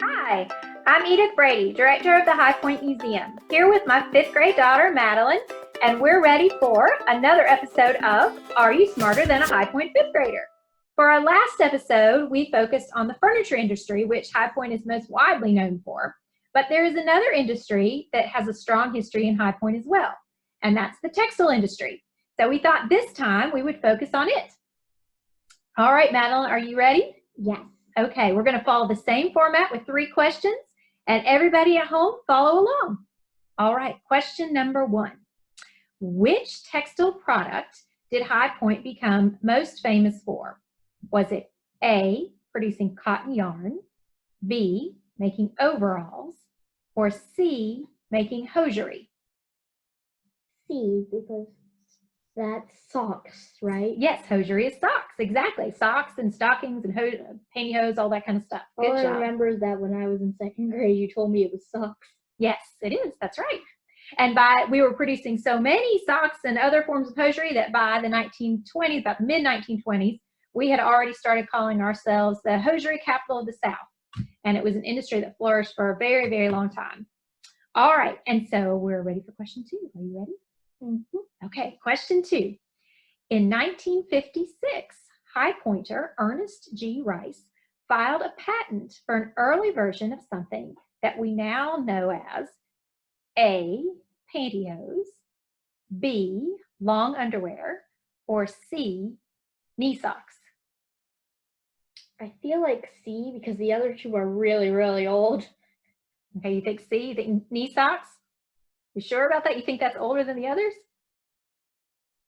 Hi, I'm Edith Brady, Director of the High Point Museum, here with my 5th grade daughter, Madeline, and we're ready for another episode of Are You Smarter Than a High Point 5th Grader? For our last episode, we focused on the furniture industry, which High Point is most widely known for. But there is another industry that has a strong history in High Point as well, and that's the textile industry. So we thought this time we would focus on it. All right, Madeline, are you ready? Yes. Okay, we're going to follow the same format with 3 questions, and everybody at home follow along. All right, question number 1. Which textile product did High Point become most famous for? Was it A, producing cotton yarn, B, making overalls, or C, making hosiery? C, because that's socks, right? Yes, hosiery is socks, exactly. Socks and stockings and pantyhose, all that kind of stuff. Good All job. I remember is that when I was in 2nd grade, you told me it was socks. Yes, it is. That's right. And we were producing so many socks and other forms of hosiery that by the 1920s, about the mid-1920s, we had already started calling ourselves the hosiery capital of the South. And it was an industry that flourished for a very, very long time. All right, and so we're ready for question 2. Are you ready? Mm-hmm. Okay, question 2. In 1956, High Pointer Ernest G. Rice filed a patent for an early version of something that we now know as A, pantyhose, B, long underwear, or C, knee socks. I feel like C because the other 2 are really, really old. Okay, you think C, you think knee socks? You sure about that? You think that's older than the others?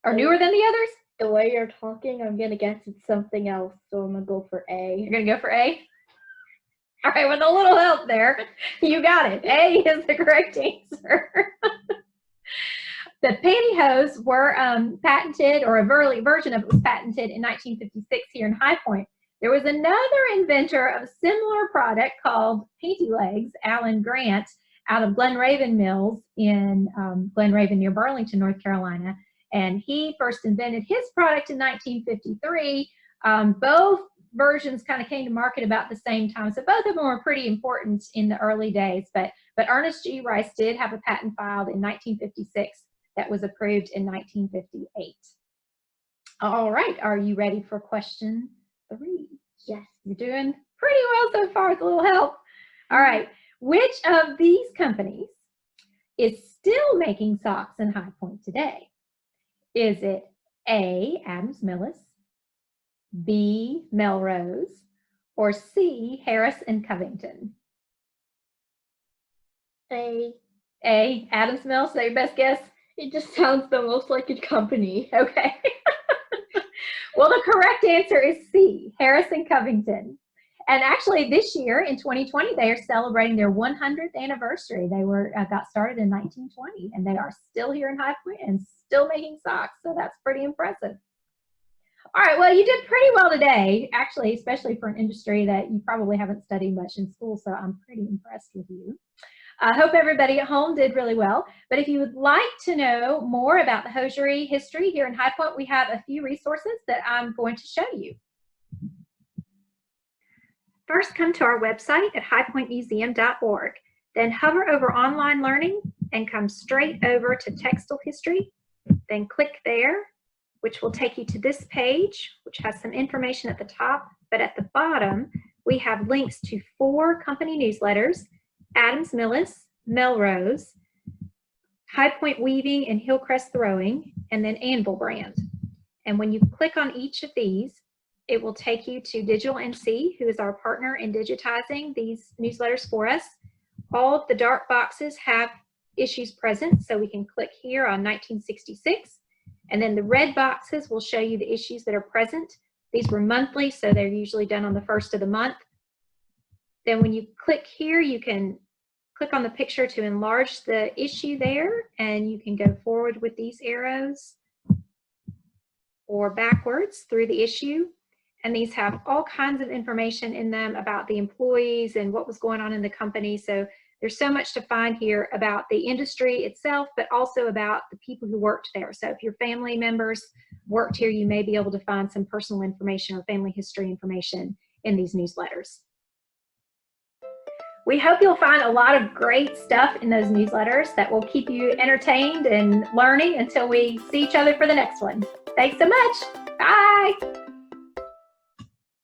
Or newer than the others? The way you're talking, I'm going to guess it's something else, so I'm going to go for A. You're going to go for A? All right, with a little help there, you got it. A is the correct answer. The pantyhose were patented, or a early version of it was patented in 1956 here in High Point. There was another inventor of a similar product called Panty Legs, Alan Grant, out of Glen Raven Mills in Glen Raven near Burlington, North Carolina. And he first invented his product in 1953. Both versions kind of came to market about the same time. So both of them were pretty important in the early days. But Ernest G. Rice did have a patent filed in 1956 that was approved in 1958. All right, are you ready for question 3? Yes. You're doing pretty well so far with a little help. All right, which of these companies is still making socks in High Point today? Is it A, Adams Millis, B, Melrose, or C, Harris and Covington? A, Adams Millis, is that your best guess? it just sounds the most like a company. Okay. Well, the correct answer is C, Harris and Covington. And actually this year in 2020, they are celebrating their 100th anniversary. They got started in 1920, and they are still here in High Point and still making socks. So that's pretty impressive. All right, well, you did pretty well today, actually, especially for an industry that you probably haven't studied much in school. So I'm pretty impressed with you. I hope everybody at home did really well. But if you would like to know more about the hosiery history here in High Point, we have a few resources that I'm going to show you. First, come to our website at highpointmuseum.org. Then hover over online learning and come straight over to textile history. Then click there, which will take you to this page, which has some information at the top. But at the bottom, we have links to 4 company newsletters: Adams Millis, Melrose, High Point Weaving and Hillcrest Throwing, and then Anvil Brand. And when you click on each of these, it will take you to Digital NC, who is our partner in digitizing these newsletters for us. All of the dark boxes have issues present, so we can click here on 1966. And then the red boxes will show you the issues that are present. These were monthly, so they're usually done on the 1st of the month. Then when you click here, you can click on the picture to enlarge the issue there, and you can go forward with these arrows or backwards through the issue. And these have all kinds of information in them about the employees and what was going on in the company. So there's so much to find here about the industry itself, but also about the people who worked there. So if your family members worked here, you may be able to find some personal information or family history information in these newsletters. We hope you'll find a lot of great stuff in those newsletters that will keep you entertained and learning until we see each other for the next one. Thanks so much. Bye.